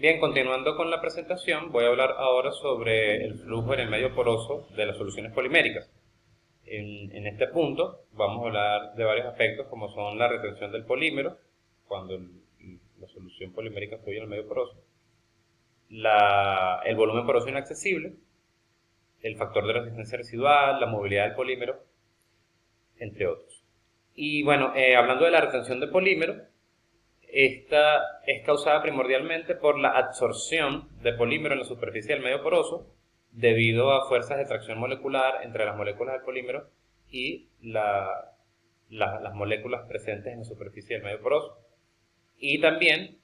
Bien, continuando con la presentación, voy a hablar ahora sobre el flujo en el medio poroso de las soluciones poliméricas. En este punto vamos a hablar de varios aspectos como son la retención del polímero, cuando la solución polimérica fluye en el medio poroso, el volumen poroso inaccesible, el factor de resistencia residual, la movilidad del polímero, entre otros. Y bueno, hablando de la retención del polímero, esta es causada primordialmente por la absorción de polímero en la superficie del medio poroso debido a fuerzas de tracción molecular entre las moléculas del polímero y las moléculas presentes en la superficie del medio poroso. Y también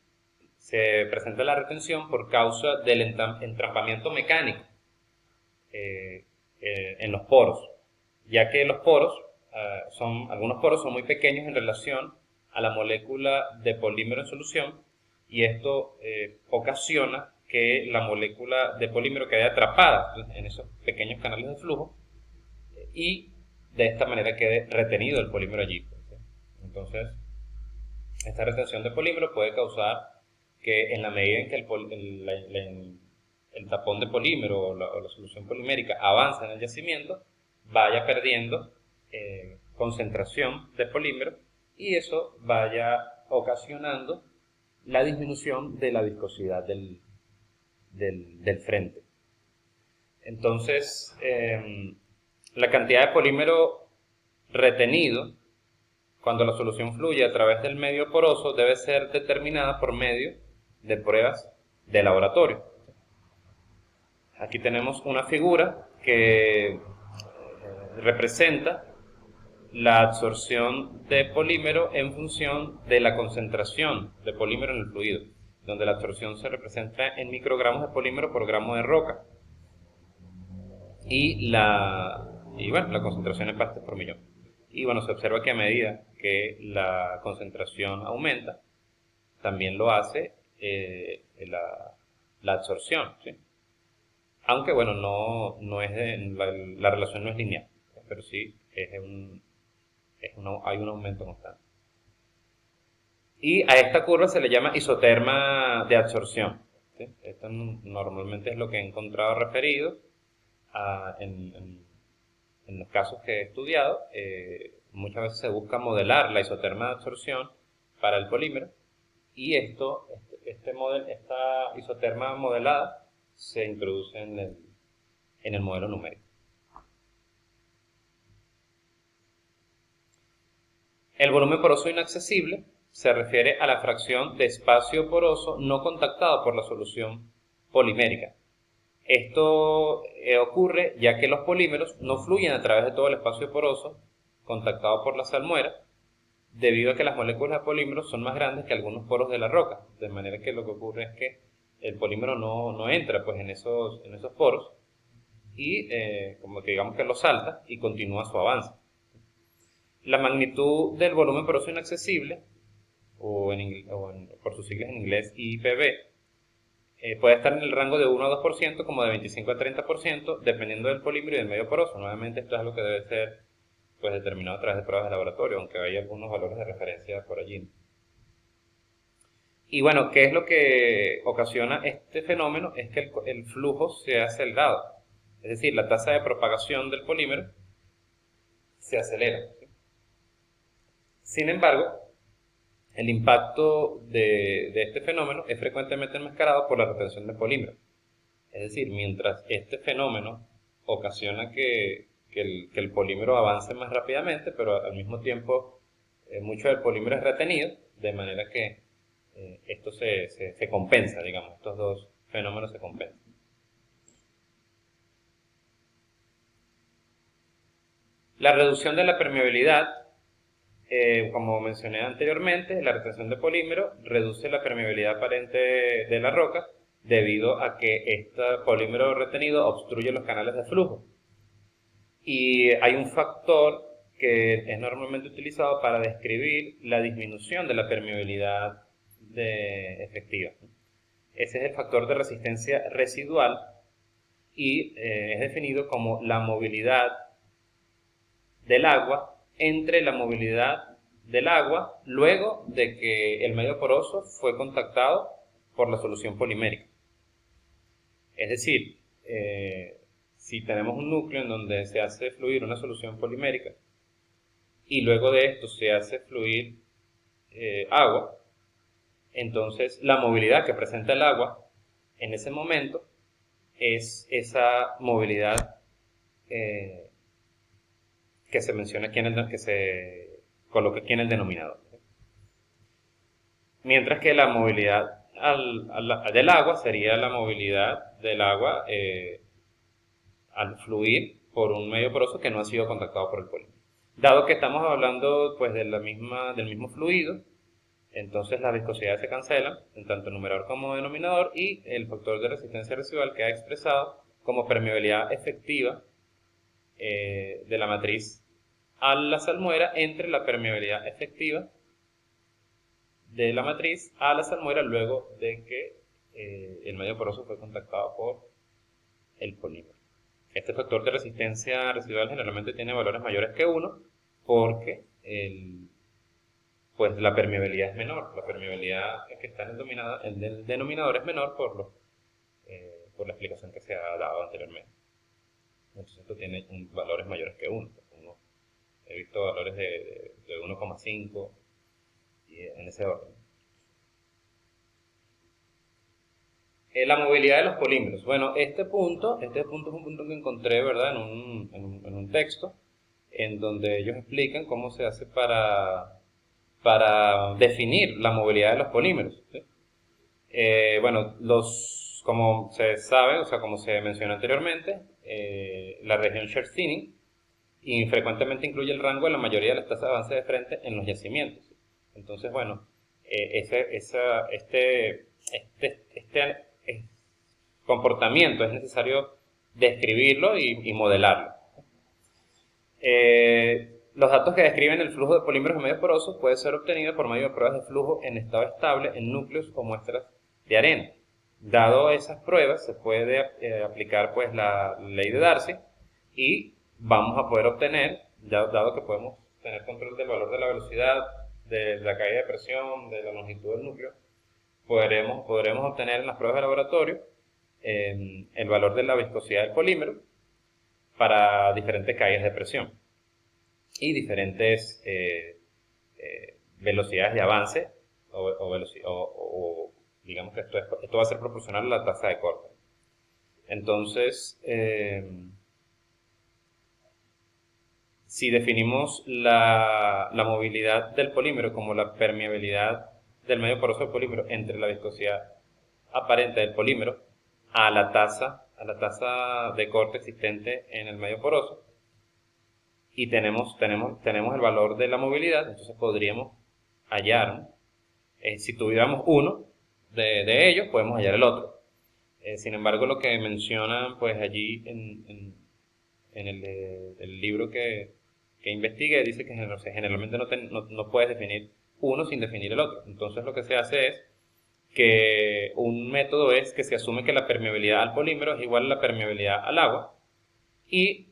se presenta la retención por causa del entrampamiento mecánico en los poros, ya que los poros, algunos poros son muy pequeños en relación a la molécula de polímero en solución, y esto ocasiona que la molécula de polímero quede atrapada en esos pequeños canales de flujo y de esta manera quede retenido el polímero allí. Entonces, esta retención de polímero puede causar que en la medida en que el tapón de polímero o la solución polimérica avanza en el yacimiento, vaya perdiendo concentración de polímero, y eso vaya ocasionando la disminución de la viscosidad del frente. Entonces, la cantidad de polímero retenido cuando la solución fluye a través del medio poroso debe ser determinada por medio de pruebas de laboratorio. Aquí tenemos una figura que representa la absorción de polímero en función de la concentración de polímero en el fluido, donde la absorción se representa en microgramos de polímero por gramo de roca y la concentración en partes por millón. Y bueno, se observa que a medida que la concentración aumenta, también lo hace la absorción, ¿sí? Aunque bueno, no es la relación no es lineal, pero sí hay un aumento constante. Y a esta curva se le llama isoterma de absorción, ¿sí? Esto normalmente es lo que he encontrado referido en los casos que he estudiado. Muchas veces se busca modelar la isoterma de absorción para el polímero, y esta isoterma modelada se introduce en el modelo numérico. El volumen poroso inaccesible se refiere a la fracción de espacio poroso no contactado por la solución polimérica. Esto ocurre ya que los polímeros no fluyen a través de todo el espacio poroso contactado por la salmuera, debido a que las moléculas de polímero son más grandes que algunos poros de la roca, de manera que lo que ocurre es que el polímero no entra pues en esos poros, y como que digamos que lo salta y continúa su avance. La magnitud del volumen poroso inaccesible, por sus siglas en inglés IPB, puede estar en el rango de 1 a 2%, como de 25 a 30%, dependiendo del polímero y del medio poroso. Nuevamente, esto es algo que debe ser pues determinado a través de pruebas de laboratorio, aunque hay algunos valores de referencia por allí. Y bueno, ¿qué es lo que ocasiona este fenómeno? Es que el flujo se ha acelerado, es decir, la tasa de propagación del polímero se acelera, ¿sí? Sin embargo, el impacto de este fenómeno es frecuentemente enmascarado por la retención de polímero. Es decir, mientras este fenómeno ocasiona que el polímero avance más rápidamente, pero al mismo tiempo mucho del polímero es retenido, de manera que esto se compensa, digamos, estos dos fenómenos se compensan. La reducción de la permeabilidad, como mencioné anteriormente, la retención de polímero reduce la permeabilidad aparente de la roca debido a que este polímero retenido obstruye los canales de flujo. Y hay un factor que es normalmente utilizado para describir la disminución de la permeabilidad efectiva. Ese es el factor de resistencia residual, y es definido como la movilidad del agua entre la movilidad del agua luego de que el medio poroso fue contactado por la solución polimérica. Es decir, si tenemos un núcleo en donde se hace fluir una solución polimérica y luego de esto se hace fluir agua, entonces la movilidad que presenta el agua en ese momento es esa movilidad que se menciona aquí que se coloca aquí en el denominador. Mientras que la movilidad del agua sería la movilidad del agua al fluir por un medio poroso que no ha sido contactado por el polímero. Dado que estamos hablando pues del mismo fluido, entonces las viscosidades se cancelan en tanto numerador como denominador y el factor de resistencia residual queda expresado como permeabilidad efectiva de la matriz a la salmuera entre la permeabilidad efectiva de la matriz a la salmuera luego de que el medio poroso fue contactado por el polímero. Este factor de resistencia residual generalmente tiene valores mayores que 1 porque pues la permeabilidad es menor. La permeabilidad que está en el denominador es menor por la explicación que se ha dado anteriormente. Entonces esto tiene valores mayores que 1. He visto valores de 1,5 en ese orden. La movilidad de los polímeros. Bueno, este punto es un punto que encontré, ¿verdad?, en un texto en donde ellos explican cómo se hace para definir la movilidad de los polímeros, ¿sí? Bueno, como se sabe, o sea, como se mencionó anteriormente, la región shear thinning frecuentemente incluye el rango de la mayoría de las tasas de avance de frente en los yacimientos. Entonces, bueno, este comportamiento es necesario describirlo y modelarlo. Los datos que describen el flujo de polímeros en medio poroso pueden ser obtenidos por medio de pruebas de flujo en estado estable en núcleos o muestras de arena. Dado esas pruebas, se puede aplicar pues la ley de Darcy y vamos a poder obtener, dado que podemos tener control del valor de la velocidad, de la caída de presión, de la longitud del núcleo, podremos obtener en las pruebas de laboratorio el valor de la viscosidad del polímero para diferentes caídas de presión y diferentes velocidades de avance o digamos que esto va a ser proporcional a la tasa de corte. Entonces, si definimos la movilidad del polímero como la permeabilidad del medio poroso del polímero entre la viscosidad aparente del polímero a la tasa de corte existente en el medio poroso, y tenemos el valor de la movilidad, entonces podríamos hallar, si tuviéramos uno de ellos, podemos hallar el otro. Sin embargo, lo que mencionan pues allí en el libro que investigué, dice que generalmente no puedes definir uno sin definir el otro. Entonces lo que se hace es que un método es que se asume que la permeabilidad al polímero es igual a la permeabilidad al agua y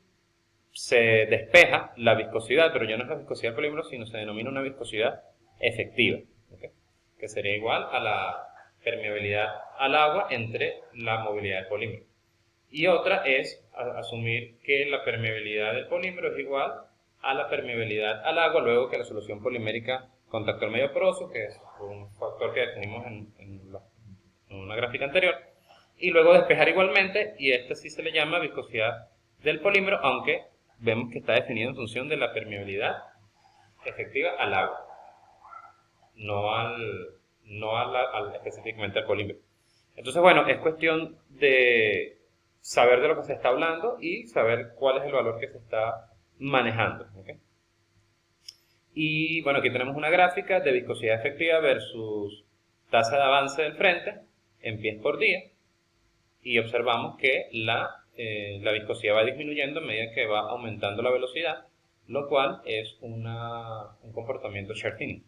se despeja la viscosidad, pero ya no es la viscosidad del polímero, sino se denomina una viscosidad efectiva, ¿okay?, que sería igual a la permeabilidad al agua entre la movilidad del polímero. Y otra es asumir que la permeabilidad del polímero es igual a la permeabilidad al agua luego que la solución polimérica contactó el medio poroso, que es un factor que definimos en una gráfica anterior, y luego despejar igualmente, y esta sí se le llama viscosidad del polímero, aunque vemos que está definido en función de la permeabilidad efectiva al agua, no específicamente al polímero. Entonces, bueno, es cuestión de saber de lo que se está hablando y saber cuál es el valor que se está manejando, ¿okay? Y bueno, aquí tenemos una gráfica de viscosidad efectiva versus tasa de avance del frente en pies por día, y observamos que la viscosidad va disminuyendo a medida que va aumentando la velocidad, lo cual es un comportamiento shear thinning.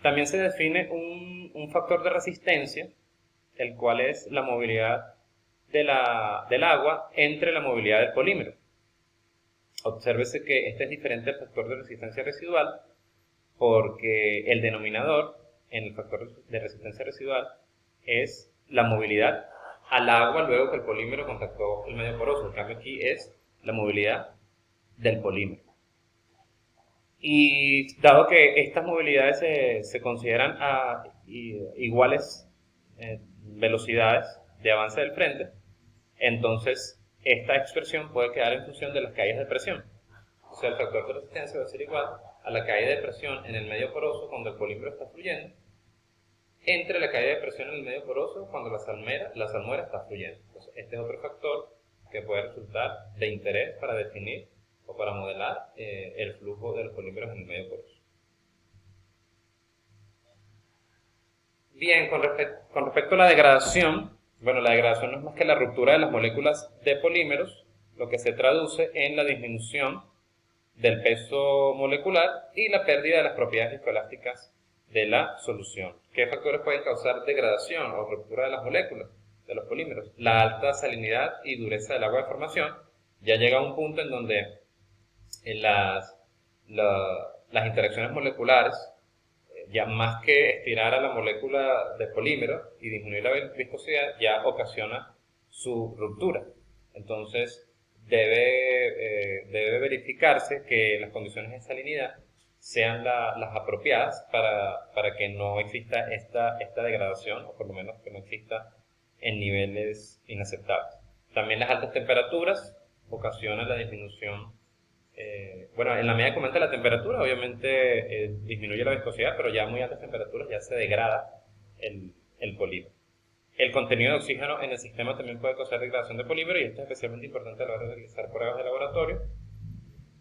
También se define un factor de resistencia, el cual es la movilidad del agua entre la movilidad del polímero. Obsérvese que este es diferente al factor de resistencia residual porque el denominador en el factor de resistencia residual es la movilidad al agua luego que el polímero contactó el medio poroso. En cambio aquí es la movilidad del polímero. Y dado que estas movilidades se consideran a iguales velocidades de avance del frente, entonces esta expresión puede quedar en función de las caídas de presión. O sea, el factor de resistencia va a ser igual a la caída de presión en el medio poroso cuando el polímero está fluyendo, entre la caída de presión en el medio poroso cuando la salmuera está fluyendo. Entonces, este es otro factor que puede resultar de interés para definir o para modelar el flujo de los polímeros en el medio poroso. Bien, con respecto a la degradación, bueno, la degradación no es más que la ruptura de las moléculas de polímeros, lo que se traduce en la disminución del peso molecular y la pérdida de las propiedades viscoelásticas de la solución. ¿Qué factores pueden causar degradación o ruptura de las moléculas de los polímeros? La alta salinidad y dureza del agua de formación. Ya llega a un punto en donde las interacciones moleculares, ya más que estirar a la molécula de polímero y disminuir la viscosidad, ya ocasiona su ruptura. Entonces debe verificarse que las condiciones de salinidad sean las apropiadas para que no exista esta degradación, o por lo menos que no exista en niveles inaceptables. También las altas temperaturas ocasionan la disminución. Bueno, en la medida que aumenta la temperatura, obviamente disminuye la viscosidad, pero ya a muy altas temperaturas ya se degrada el polímero. El contenido de oxígeno en el sistema también puede causar degradación de polímero, y esto es especialmente importante a la hora de realizar pruebas de laboratorio.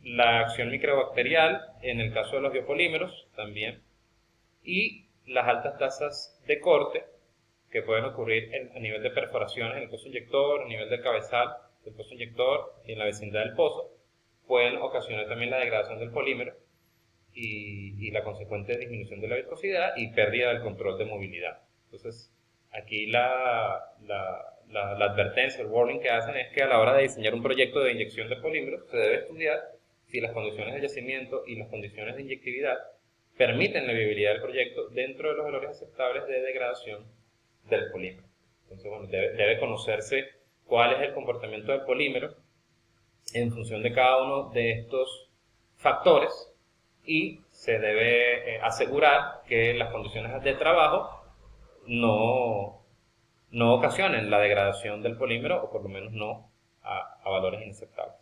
La acción microbacterial en el caso de los biopolímeros también, y las altas tasas de corte que pueden ocurrir a nivel de perforaciones en el pozo inyector, a nivel del cabezal del pozo inyector y en la vecindad del pozo, pueden ocasionar también la degradación del polímero y la consecuente disminución de la viscosidad y pérdida del control de movilidad. Entonces, aquí la advertencia, el warning que hacen es que a la hora de diseñar un proyecto de inyección de polímeros se debe estudiar si las condiciones de yacimiento y las condiciones de inyectividad permiten la viabilidad del proyecto dentro de los valores aceptables de degradación del polímero. Entonces, bueno, debe conocerse cuál es el comportamiento del polímero en función de cada uno de estos factores, y se debe asegurar que las condiciones de trabajo no ocasionen la degradación del polímero, o por lo menos no a valores inaceptables.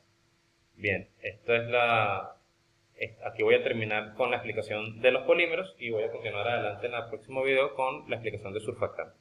Bien, aquí voy a terminar con la explicación de los polímeros y voy a continuar adelante en el próximo video con la explicación de surfactantes.